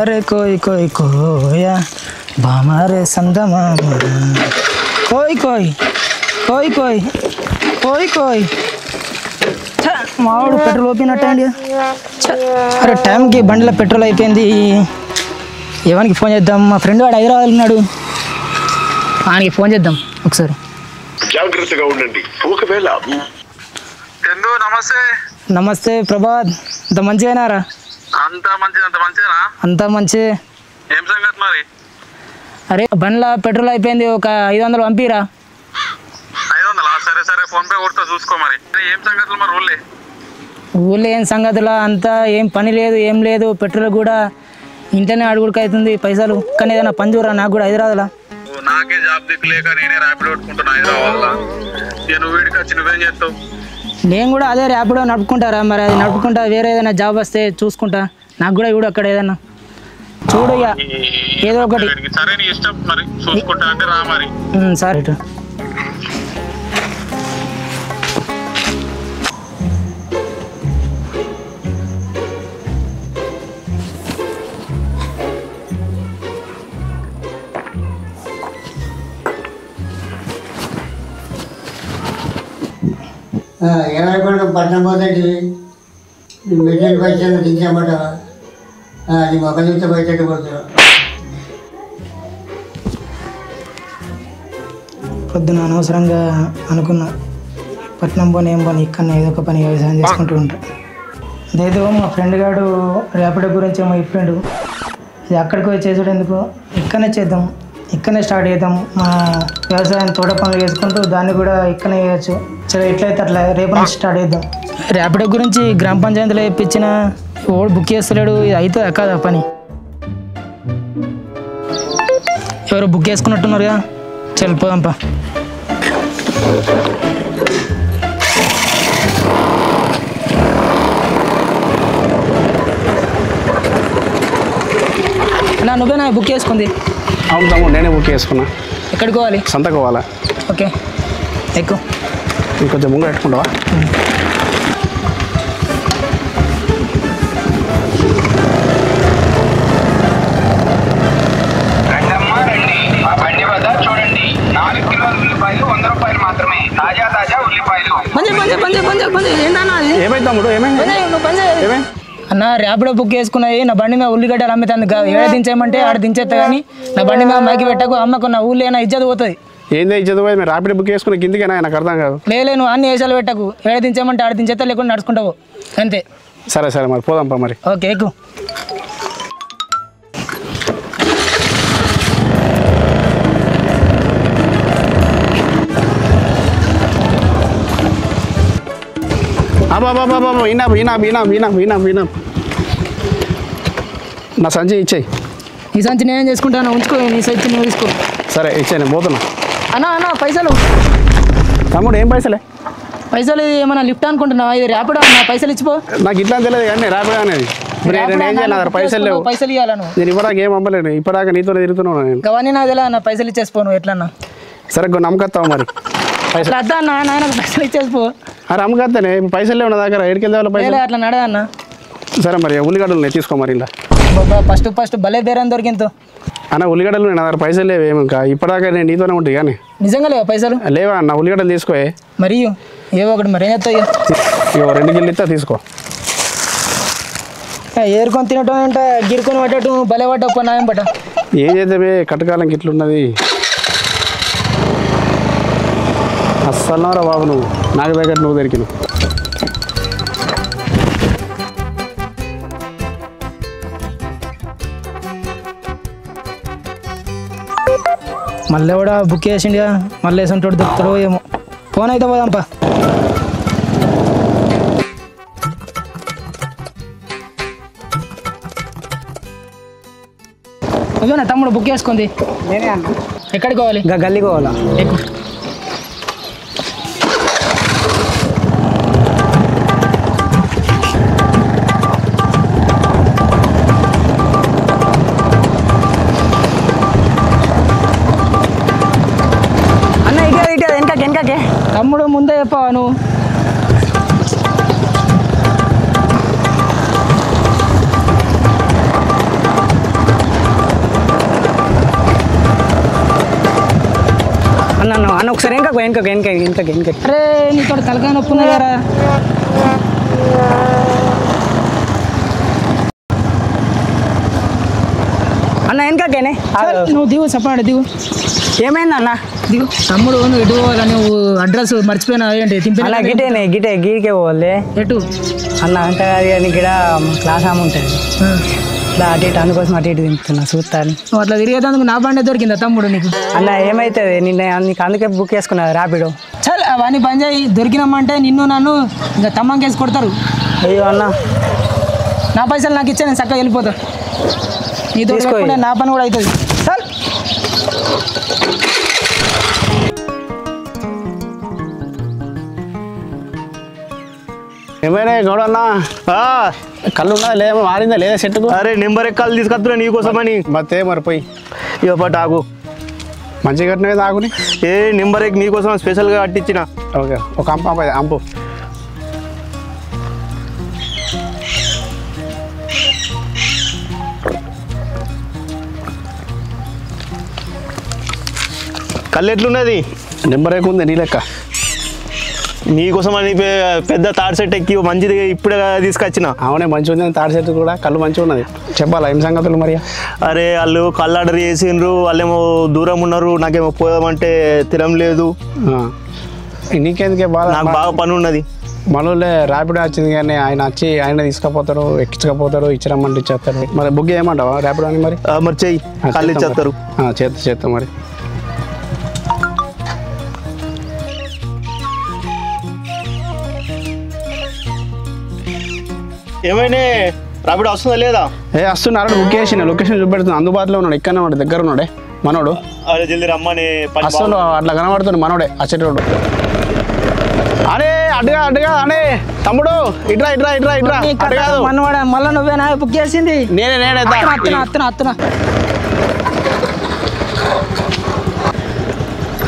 रे कोई कोई कोया बामारे संदमा कोई कोई कोई कोई कोई कोई మావాడు పెట్రోల్ ఓపినట్టండి. అరే టైంకి బండిలో పెట్రోల్ అయిపోయింది. ఎవరికి ఫోన్ చేద్దాం? మా ఫ్రెండ్ వాడు హైదరాబాద్ ఉన్నాడు, ఆయనకి ఫోన్ చేద్దాం ఒకసారి. జాగ్రత్తగా ఉండండి. ఒకవేళ నమస్తే. నమస్తే ప్రభాత్, అంత మంచిగానారా? అంతా మంచిదేనా? అంతా మంచి. ఏం సంగతి మరి? అరే బండ్లో పెట్రోల్ అయిపోయింది, ఒక 500 పంపిరా. 500? సరే సరే, ఫోన్ పే కొడతా, చూసుకో. మరి ఏం సంగతులు మరి? ఊళ్ళో ఏం సంగతులా? అంతా ఏం పని లేదు, ఏం లేదు. పెట్రోల్ కూడా ఇంట్లోనే అడుగుడికి అవుతుంది పైసలు. కానీ ఏదైనా పని చూడరా నాకు కూడా హైదరాబాద్లో. నాకే జాబ్ దిక్కులేక నేనే ర్యాపిడో పెట్టుకుంటున్నా హైదరాబాద్లో. నువ్వు వీడికి వచ్చి నువ్వేం చేస్తావు? నేను కూడా అదే ర్యాపిడో నడుపుకుంటారా. మరి అది నడుపుకుంటా, వేరే ఏదైనా జాబ్ వస్తే చూసుకుంటా. నాకు కూడా ఇప్పుడు అక్కడ ఏదన్నా చూడు, ఇక ఏదో ఒకటి. సరే నీ ఇష్టం, మరి చూసుకుంటా అంటే రా మరి. సరే. ఏమైనా పట్టణం పోతాంటివి, మెటీరియల్ పైసలు దించామంటావా? నీ మొక్క చూస్తే బయట పడుతున్నావు. పొద్దున అనవసరంగా అనుకున్నా, పట్నం పోనీ ఏం పని, ఇక్కడ ఏదో ఒక పని వ్యవసాయం చేసుకుంటూ ఉంటా. అదేదో మా ఫ్రెండ్ గాడు ర్యాపిడో గురించి ఏమో చెప్పిండు. ఇది అక్కడికి పోయి చేసాడు ఎందుకు, ఇక్కడనే చేద్దాం, ఇక్కడనే స్టార్ట్ చేద్దాం. మా వ్యవసాయం తోట పనులు చేసుకుంటూ దాన్ని కూడా ఇక్కడనే చేయొచ్చు. సరే ఎట్లయితే అట్లా రేపు నుంచి స్టార్ట్ చేద్దాం. ర్యాపిడో గురించి గ్రామ పంచాయతీలో ఇప్పించిన ఓడు బుక్ చేస్తలేడు. ఇది అవుతుందా కాదా పని? ఎవరు బుక్ చేసుకున్నట్టున్నారుగా, చల్లిపోదాంపా. నువ్వేనా బుక్ చేసుకుంది? అవును తమ్ముడు, నేనే బుక్ చేసుకున్నా. ఎక్కడికి పోవాలి? సంతకు పోవాలా? ఓకే ఎక్కువ. ఇంకొంచెం ముందు పెట్టుకుంటావా? చూడండి, 4 కిలోల ఉల్లిపాయలు 100 రూపాయలు మాత్రమే. తాజా తాజా ఉల్లిపాయలు. ఏమైంది తమ్ముడు? ఏమైంది? అన్న ర్యాపిడో బుక్ చేసుకున్నాయి, నా బండి మీద ఉల్లిగడ్డలు అమ్ముతాను. ఏడ దించేయమంటే ఆడ దించేస్తా, కానీ నా బండి మీద మైకి పెట్టకు, అమ్మకు నా ఊళ్ళో అయినా ఇజ్జత్ పోతుంది. ఏంది ఇజ్జత్ పోయి? మీరు ర్యాపిడో బుక్ చేసుకుని కిందికి నాకు అర్థం కాదు. లేదు, నువ్వు అన్ని వేసాలు పెట్టకు, ఏడ దించేయమంటే ఆడ దించేస్తా, లేకుండా నడుచుకుంటావు అంతే. సరే సరే మరి పోదాంపా మరి. ఓకే ఎక్కువ. నా సంచి ఇచ్చేయి. ఈ సంచి నేనేం చేసుకుంటాను, ఉంచుకో. నీ సంచి నువ్వు తీసుకో. సరే ఇచ్చాయి, నేను పోతున్నా. అన్నా పైసలు. తమ్ముడు ఏం పైసలే? పైసలు ఇది ఏమన్నా లిఫ్ట్ అనుకుంటున్నావా? ఇది ర్యాపిడో అన్న, పైసలు ఇచ్చిపో. నాకు ఇట్లా తెలియదు కానీ ర్యాపిడో అనేది. నేను ఏం చేయాలి? పైసలు లేవు. పైసలు ఇవ్వాలను. నేను ఇప్పటిదాకా ఏం అమ్మలేను, ఇప్పటిదాకా నీతో తిరుగుతున్నాను నేను. గవన్నీ నాకు తెలియదు అన్న, పైసలు ఇచ్చేసిపోను ఎట్లన్నా. సరే నమ్మకత్తావు మరి పైసలు? అద్దా అన్న, నాయన పైసలు ఇచ్చేసిపో. అరే అమ్మకత్తనే, పైసలు లేవు నా దగ్గర. ఎడికెళ్తే పైసలు అట్లా నడదన్న. సరే మరి ఉల్లిగడ్డలు నేను తీసుకో మరి. ఇలా ఫస్ట్ భలే బేరం దొరికిందో అన్న. ఉల్లిగడ్డలు నా దగ్గర పైసలు లేవు ఏమి, ఇంకా ఇప్పటిదాకా నేను నీతోనే ఉంటాయి. కానీ నిజంగా లేవా పైసలు? లేవా అన్న, ఉల్లిగడ్డలు తీసుకో. మరి ఏవో ఒకటి మరి ఏం చేస్తాయి? 2 కిలో ఇస్తా, తీసుకో. ఏరుకొని తినటం అంటే గిరుకొని పట్టడం, భలే పట్ట నాయం పట్ట. ఏం చేద్దామే, కట్టకాలం ఇట్లున్నది. అస్సలు బాబు, నువ్వు నాకు దగ్గర నువ్వు దొరికినావు. మళ్ళీ కూడా బుక్ చేసిండిగా, మళ్ళీ వేసుంటాడు దొరుకుతాడో ఏమో. ఫోన్ అయితే పోదాంపా. అదేనా తమ్ముడు బుక్ చేసుకుంది? నేనే అన్న. ఎక్కడికి పోవాలి? ఇంకా గల్లీకి పోవాలా? ఎక్కువ. తమ్ముడు ముందే చెప్పావా నువ్వు? అన్న ఒకసారి వెనక అరే నీతో తలకాయ నొప్పి ఉన్నది కదా. అన్న వెనకకేనే నువ్వు దిగు చెప్పండి దిగు. ఏమైంది అన్న? దిగు. తమ్ముడు నువ్వు ఎటు పోవాలి, నువ్వు అడ్రస్ మర్చిపోయినా ఏంటి తింపి అన్న గీకే పోవాలి ఎటు అన్న అంటే అది ఇక్కడ క్లాస్ ఆమె ఉంటుంది ఇట్లా అటు ఇటు అందుకోసం అటు ఇటు తింటున్నా చూస్తాను. నువ్వు అట్లా తిరిగేందుకు నా బండే దొరికిందా తమ్ముడు నీకు? అన్న ఏమైతుంది నీకు అందుకే బుక్ చేసుకున్నా ర్యాపిడో. చల్ అవన్నీ పని చేయి. దొరికినామంటే నిన్ను నన్ను ఇంకా తమ్మంకేసి కొడతారు. అయ్యో అన్న నా పైసలు నాకు ఇచ్చా, నేను చక్కగా వెళ్ళిపోతా. నీతో నా పని కూడా అవుతుంది. చల్. ఏమైనా గౌడన్నా కళ్ళు ఉన్నదా లేదా మారిందా లేదా చెట్టుకు? అరే నెంబర్ కళ్ళు తీసుకొస్తున్నా నీకోసమని. మతే మరిపోయి ఇక పట్టు ఆగు. మంచిగా కట్టినవి ఆకుని నెంబర్ నీకోసం స్పెషల్గా కట్టించిన. ఓకే ఒక అంపు కళ్ళు ఎట్లున్నది? నెంబర్ ఉంది నీ లెక్క. నీకోసమని పెద్ద తాడు సెట్ ఎక్కి మంచిది ఇప్పుడే తీసుకొచ్చిన. అవునే మంచిగా ఉంది తాడి సెట్ కూడా, కళ్ళు మంచిగా ఉన్నది. చెప్పాలా ఏం సంగతులు మరి? అరే వాళ్ళు కళ్ళు ఆర్డర్ చేసిండ్రు, వాళ్ళేమో దూరం ఉన్నారు, నాకేమో పోదామంటే తిరం లేదు. నీకెందుకే బాధ? నాకు బాగా పని ఉన్నది. మనోళ్ళే ర్యాపిడో వచ్చింది కానీ ఆయన వచ్చి ఆయన తీసుకపోతారు, ఎక్కించకపోతారు, ఇచ్చిరమ్మంటే ఇచ్చేస్తారు. మరి బుక్ చేయమంటావా ర్యాపిడో అని? మరి మరి చెయ్యి, కళ్ళు ఇచ్చేస్తారు. చేస్తా మరి. ఏమైనా రాపిడో వస్తుందా లేదా? వస్తున్నాడు, బుక్ చేసిన లొకేషన్ చూపెడుతున్నా. అందుబాటులో ఉన్నాడు, ఇక్కడనే ఉన్నాడు, దగ్గర ఉన్నాడే మనోడు. అరే జల్దీ రమ్మని. అసలు అట్లా కనబడుతుంది మనోడే వచ్చేటోడు. అరే అడ్డుగా అనే తమ్ముడు ఇట్రా మళ్ళా నువ్వేనా బుక్ చేసింది? నేనే అత్తనా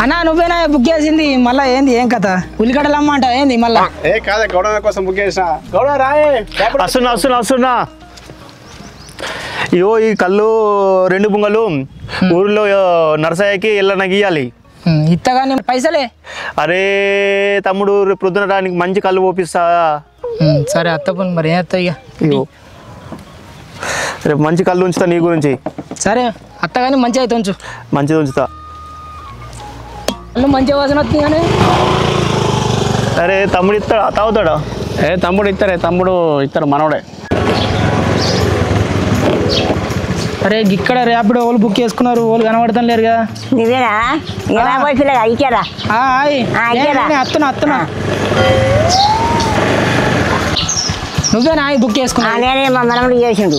అన్నా నువ్వేనా బుక్ చేసింది? మళ్ళా ఏంది ఏం కథ? ఉల్లిగడ్డలు అమ్మంట ఏంది మళ్ళా? కాదే గౌడ కోసం బుక్ చేసిన. గౌడ రాయే వస్తున్నా. ఇయో ఈ కళ్ళు 2 బుంగలు ఊరిలో నరసయ్యకి ఎల్లనకి ఇవ్వాలి. ఇత్తగాని పైసలే. అరే తమ్ముడు రేపు పొద్దున రానికి మంచి కళ్ళు పోపిస్తా. సరే అత్తపోను మరి ఏం అత్త? ఇక రేపు మంచి కళ్ళు ఉంచుతా నీ గురించి. సరే అత్తగాని మంచిగా అయితే ఉంచు. మంచిది ఉంచుతా. కళ్ళు మంచిగా వాసన వస్తుంది కానీ. అరే తమ్ముడు ఇస్తాడా తాగుతాడా? తమ్ముడు ఇస్తారు మనోడే. అరే ఇక్కడ ర్యాపిడో వాళ్ళు బుక్ చేసుకున్నారు, వాళ్ళు కనబడతాం లేరు కదా. నువ్వేనా? అత్తనా నువ్వేనా బుక్ చేసుకున్నా? నేనే మా మనముడు చేసిండు.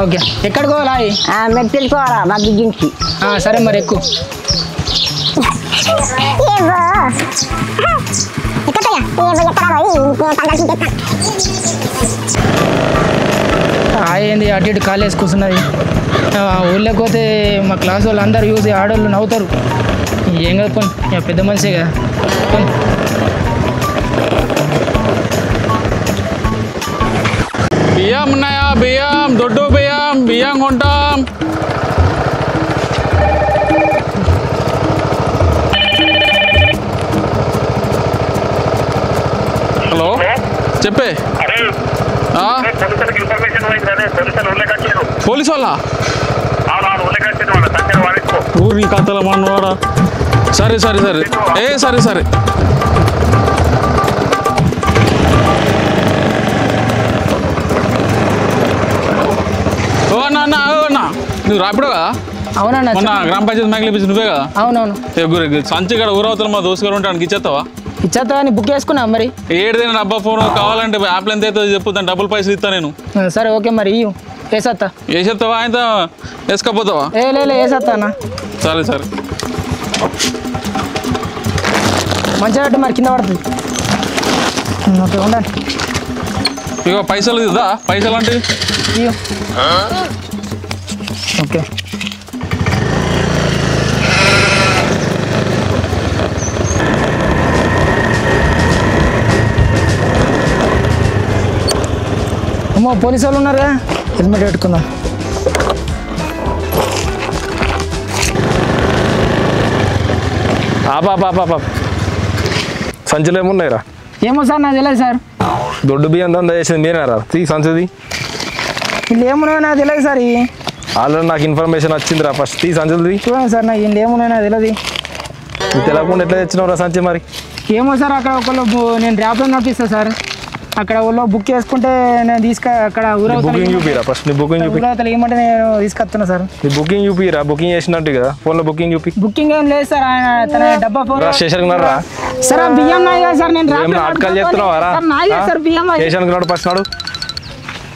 ఓకే ఎక్కడికి పోవాలి? మీరు తెలుసుకోవాలా మా దిగ్గించి. సరే మరి ఎక్కువ. ఏంది అటు ఇటు కాలు వేసి కూర్చున్నది. ఊళ్ళోకి పోతే మా క్లాస్ వాళ్ళు అందరు చూసి ఆడవాళ్ళు నవ్వుతారు. ఏం కదా పోనీ, పెద్ద మనిషే కదా పోనీ. బియ్యం ఉన్నాయా? దొడ్డు బియ్యం కొంటాం. హలో చెప్పే. పోలీసు వాళ్ళ ఊరి కథల మనవాడా? సరే సరే. అన్నా నువ్వు రాపిడో కదా? అవునన్నా. మొన్న గ్రామ పంచాయతీ మైకిల్ ఇప్పించి నువ్వే కదా? అవునవును. సంచి ఇక్కడ ఊరవతల మా దోసుగారు ఉంటానికి ఇచ్చేస్తావా? ఇచ్చేస్తా అని బుక్ చేసుకున్నా మరి. ఏడుదైనా డబ్బా ఫోన్ కావాలంటే యాప్లు ఎంత అవుతుందో చెప్పు, దాని డబ్బులు పైసలు ఇస్తా నేను. సరే ఓకే మరి ఇయ్యు. వేసేస్తావా ఆయన వేసుకపోతావా? వేసేస్తా అన్న. సరే మంచిగా కట్టు మరి, కింద పడుతుంది. ఓకే ఉండండి. ఇక పైసలు ఇద్దా? పైసలు అంటే ఇయ్యు. ఓకే అమ్మో పోలీసు వాళ్ళు ఉన్నారుగా, హెల్మెట్ పెట్టుకుందాం. ఆపా సంచులు ఏమున్నాయిరా? ఏమో సార్ నాకు తెలియదు సార్. దొడ్డు బియ్యం దందా చేసింది మీరేనారా? సంచుది వీళ్ళు ఏమున్నాయో నాకు తెలియదు సార్. ఇవి ఆల్రెడీ నాకు ఇన్ఫర్మేషన్ వచ్చిందిరా. ఫస్ట్ సంచుది చూడండి సార్, నాకు వీళ్ళు ఏమున్నాయో నాకు తెలియదు. నువ్వు తెలియకుండా ఎట్లా తెచ్చినావురా సంచి మరి? ఏమో సార్, అక్కడ ఒకళ్ళు నేను ర్యాప్లో నడిపిస్తాను సార్. అక్కడ ఊళ్ళో బుక్ చేసుకుంటే నేను అక్కడ బుకింగ్ చూపిరా ఫస్ట్. నీ బుకింగ్ చూపి. ఊరవతలు ఏమంటే నేను తీసుకొస్తున్నా సార్. నీ బుకింగ్ చూపిరా. బుకింగ్ చేసినట్టు కదా ఫోన్లో బుకింగ్ చూపి. బుకింగ్ ఏం లేదు సార్. ఆయన తన డబ్బా ఫోన్ స్టేషన్కి రా సార్. బియ్యం నాయి కదా సార్. నేను అటకాలు చేస్తున్నావా? సార్ బియ్యం స్టేషన్కి నాడు ఫస్ట్ నాడు.